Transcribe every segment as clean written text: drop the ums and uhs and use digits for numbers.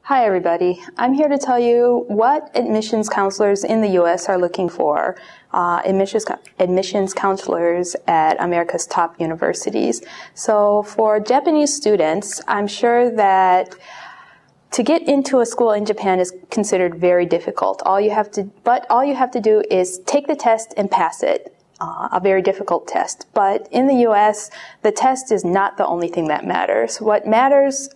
Hi everybody, I'm here to tell you what admissions counselors in the U.S. are looking for, admissions counselors at America's top universities. So for Japanese students, I'm sure that to get into a school in Japan is considered very difficult. All you have to do is take the test and pass it. A very difficult test. But in the U.S., the test is not the only thing that matters. What matters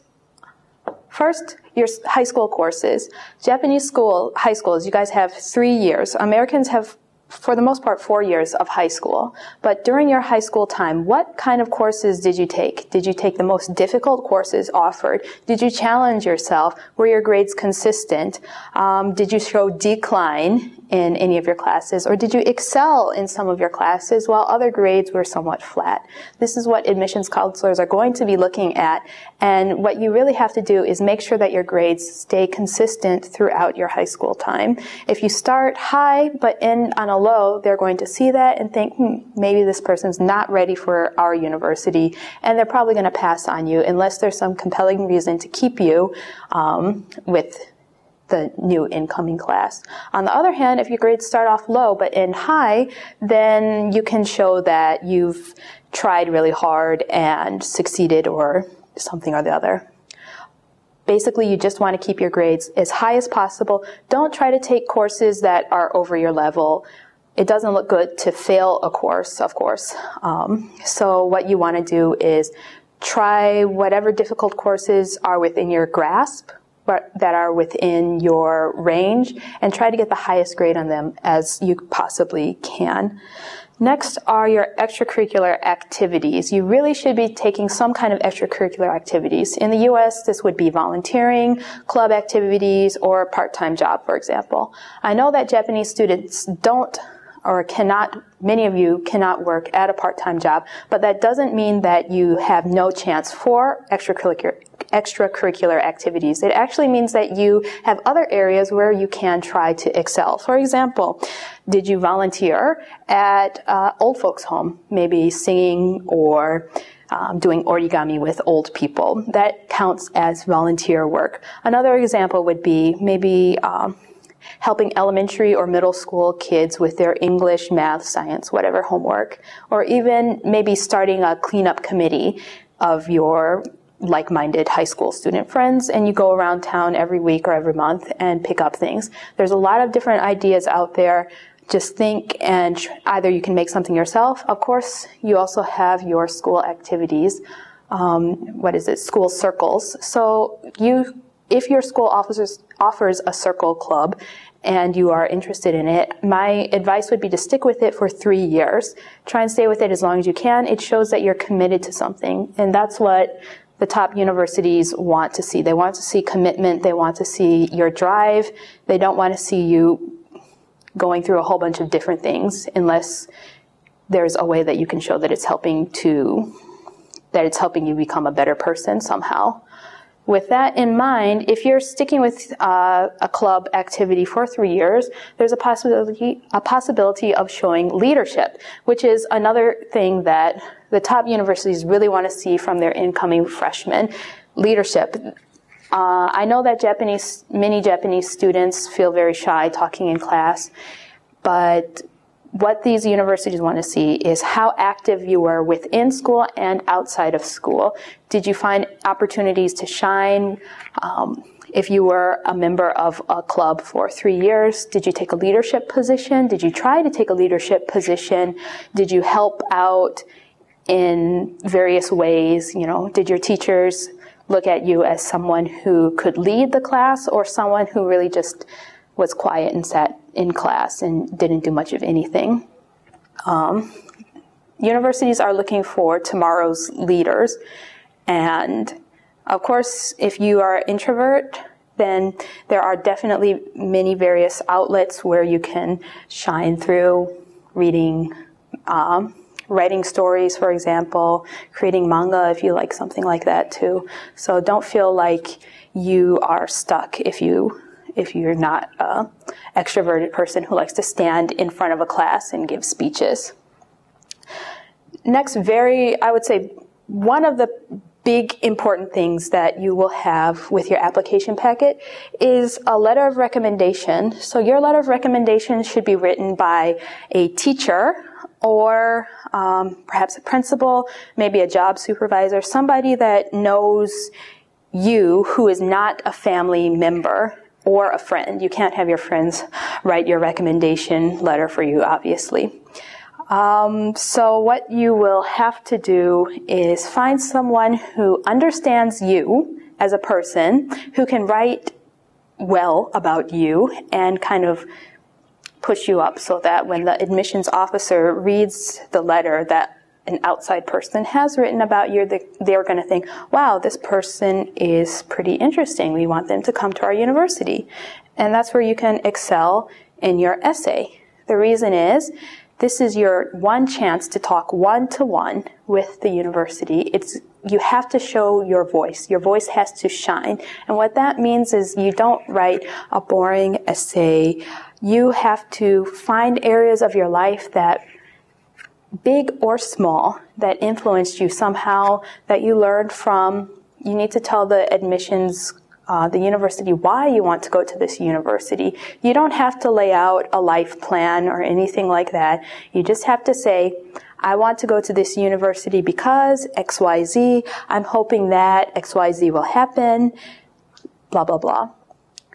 first, your high school courses. Japanese high schools, you guys have 3 years. Americans have, for the most part, 4 years of high school. But during your high school time, what kind of courses did you take? Did you take the most difficult courses offered? Did you challenge yourself? Were your grades consistent? Did you show decline in any of your classes? Or did you excel in some of your classes while other grades were somewhat flat? This is what admissions counselors are going to be looking at. And what you really have to do is make sure that your grades stay consistent throughout your high school time. If you start high but end on a low, they're going to see that and think, maybe this person's not ready for our university, and they're probably going to pass on you unless there's some compelling reason to keep you with the new incoming class. On the other hand, if your grades start off low but end high, then you can show that you've tried really hard and succeeded or something or the other. Basically, you just want to keep your grades as high as possible. Don't try to take courses that are over your level. It doesn't look good to fail a course, of course. So what you want to do is try whatever difficult courses are within your grasp, that are within your range, and try to get the highest grade on them as you possibly can. Next are your extracurricular activities. You really should be taking some kind of extracurricular activities. In the U.S., this would be volunteering, club activities, or a part-time job, for example. I know that Japanese students don't or cannot, many of you cannot work at a part-time job, but that doesn't mean that you have no chance for extracurricular activities. It actually means that you have other areas where you can try to excel. For example, did you volunteer at old folks' home, maybe singing or doing origami with old people? That counts as volunteer work. Another example would be maybe helping elementary or middle school kids with their English, math, science, whatever homework, or even maybe starting a cleanup committee of your like-minded high school student friends, and you go around town every week or every month and pick up things. There's a lot of different ideas out there. Just think, and either you can make something yourself. Of course, you also have your school activities. School circles. So if your school offers a circle club and you are interested in it, my advice would be to stick with it for 3 years. Try and stay with it as long as you can. It shows that you're committed to something, and that's what the top universities want to see. They want to see commitment. They want to see your drive. They don't want to see you going through a whole bunch of different things unless there's a way that you can show that it's helping you become a better person somehow. With that in mind, if you're sticking with a club activity for 3 years, there's a possibility of showing leadership, which is another thing that the top universities really want to see from their incoming freshmen. Leadership. I know that many Japanese students feel very shy talking in class, but what these universities want to see is how active you were within school and outside of school. Did you find opportunities to shine? If you were a member of a club for 3 years, did you take a leadership position? Did you try to take a leadership position? Did you help out in various ways? Did your teachers look at you as someone who could lead the class, or someone who really just was quiet and sat in class and didn't do much of anything? Universities are looking for tomorrow's leaders. And of course, if you are an introvert, then there are definitely many various outlets where you can shine through: reading, writing stories, for example, creating manga if you like something like that too. So don't feel like you are stuck if you're not an extroverted person who likes to stand in front of a class and give speeches. Next, I would say one of the big important things that you will have with your application packet is a letter of recommendation. So your letter of recommendation should be written by a teacher or perhaps a principal, maybe a job supervisor, somebody that knows you who is not a family member or a friend. You can't have your friends write your recommendation letter for you, obviously. So what you will have to do is find someone who understands you as a person, who can write well about you and kind of push you up so that when the admissions officer reads the letter that an outside person has written about you, they're going to think, wow, this person is pretty interesting. We want them to come to our university. And that's where you can excel in your essay. The reason is, this is your one chance to talk one-to-one with the university. You have to show your voice. Your voice has to shine. And what that means is you don't write a boring essay. You have to find areas of your life that, big or small, that influenced you somehow, that you learned from. You need to tell the admissions the university why you want to go to this university. You don't have to lay out a life plan or anything like that. You just have to say, I want to go to this university because XYZ. I'm hoping that XYZ will happen, blah, blah, blah.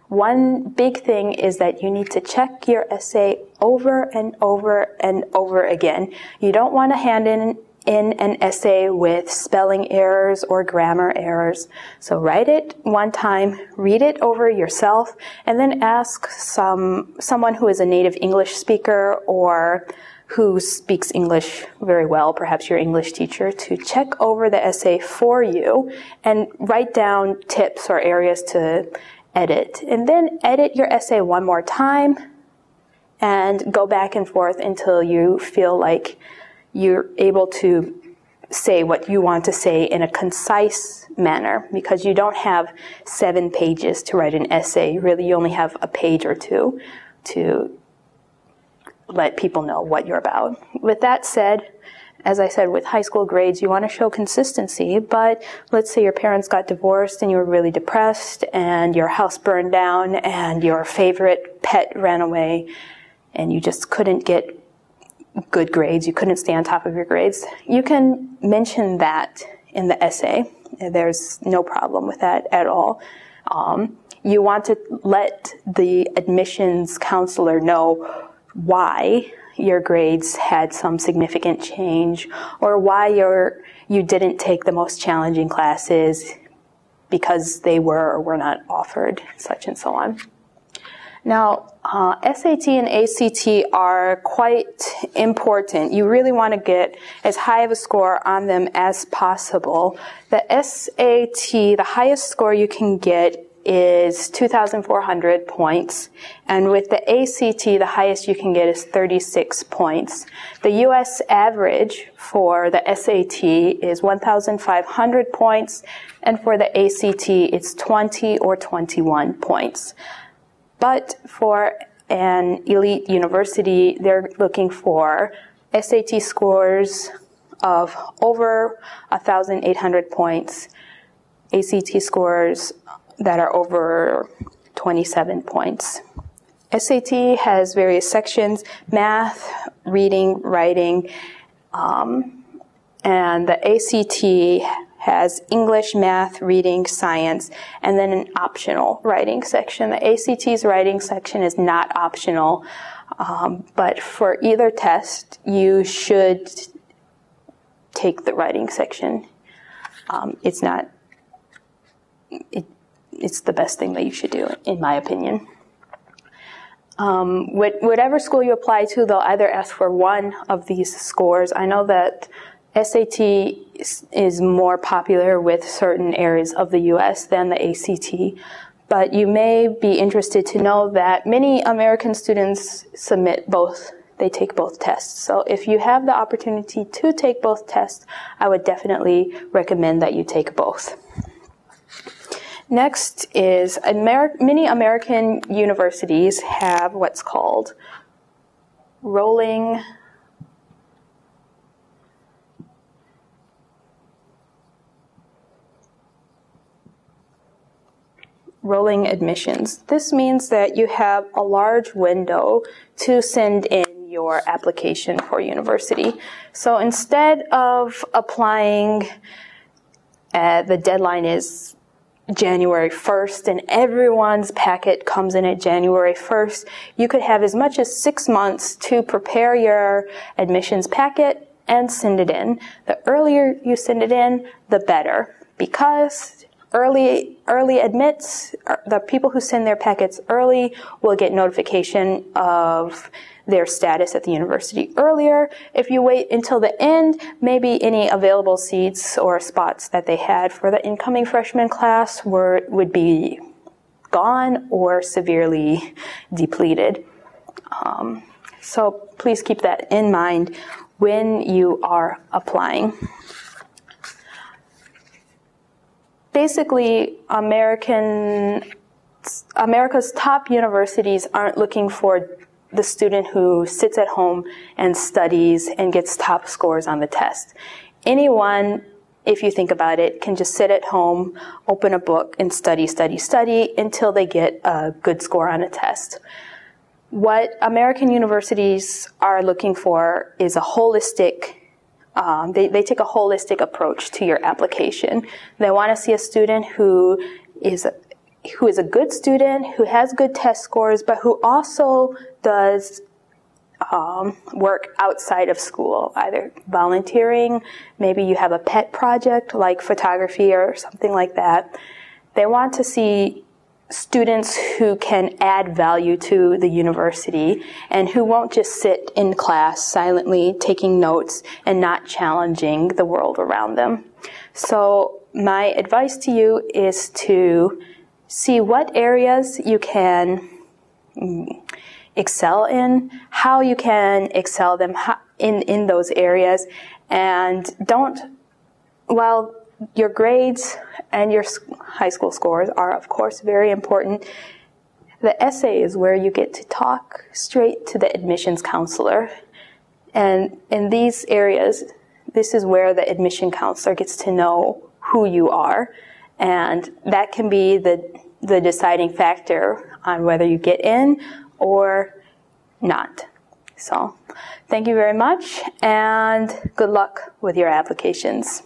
One big thing is that you need to check your essay over and over and over again. You don't want to hand in an essay with spelling errors or grammar errors. So write it one time, read it over yourself, and then ask someone who is a native English speaker or who speaks English very well, perhaps your English teacher, to check over the essay for you and write down tips or areas to edit. And then edit your essay one more time and go back and forth until you feel like you're able to say what you want to say in a concise manner, because you don't have 7 pages to write an essay. Really, you only have a page or two to let people know what you're about. With that said, as I said, with high school grades, you want to show consistency, but let's say your parents got divorced and you were really depressed and your house burned down and your favorite pet ran away and you just couldn't get good grades, you couldn't stay on top of your grades. You can mention that in the essay. There's no problem with that at all. You want to let the admissions counselor know why your grades had some significant change or why you didn't take the most challenging classes because they were or were not offered, such and so on. Now, SAT and ACT are quite important. You really want to get as high of a score on them as possible. The SAT, the highest score you can get is 2,400 points. And with the ACT, the highest you can get is 36 points. The U.S. average for the SAT is 1,500 points. And for the ACT, it's 20 or 21 points. But for an elite university, they're looking for SAT scores of over 1,800 points, ACT scores that are over 27 points. SAT has various sections: math, reading, writing, and the ACT has English, math, reading, science, and then an optional writing section. The ACT's writing section is not optional, but for either test, you should take the writing section. It's the best thing that you should do, in my opinion. Whatever school you apply to, they'll either ask for one of these scores. I know that SAT is more popular with certain areas of the U.S. than the ACT, but you may be interested to know that many American students submit both. They take both tests. So if you have the opportunity to take both tests, I would definitely recommend that you take both. Next is many American universities have what's called rolling . rolling admissions. This means that you have a large window to send in your application for university. So instead of applying, the deadline is January 1st and everyone's packet comes in at January 1st, you could have as much as 6 months to prepare your admissions packet and send it in. The earlier you send it in, the better, because early admits, the people who send their packets early will get notification of their status at the university earlier. If you wait until the end, maybe any available seats or spots that they had for the incoming freshman class would be gone or severely depleted. So please keep that in mind when you are applying. Basically, America's top universities aren't looking for the student who sits at home and studies and gets top scores on the test. Anyone, if you think about it, can just sit at home, open a book, and study until they get a good score on a test. What American universities are looking for is a holistic they take a holistic approach to your application. They want to see a student who is a good student, who has good test scores, but who also does work outside of school, either volunteering, maybe you have a pet project like photography or something like that. They want to see students who can add value to the university and who won't just sit in class silently taking notes and not challenging the world around them. So my advice to you is to see what areas you can excel in, how you can excel them in those areas, and while your grades and your high school scores are, of course, very important, the essay is where you get to talk straight to the admissions counselor. And in these areas, this is where the admission counselor gets to know who you are. And that can be the deciding factor on whether you get in or not. So, thank you very much, and good luck with your applications.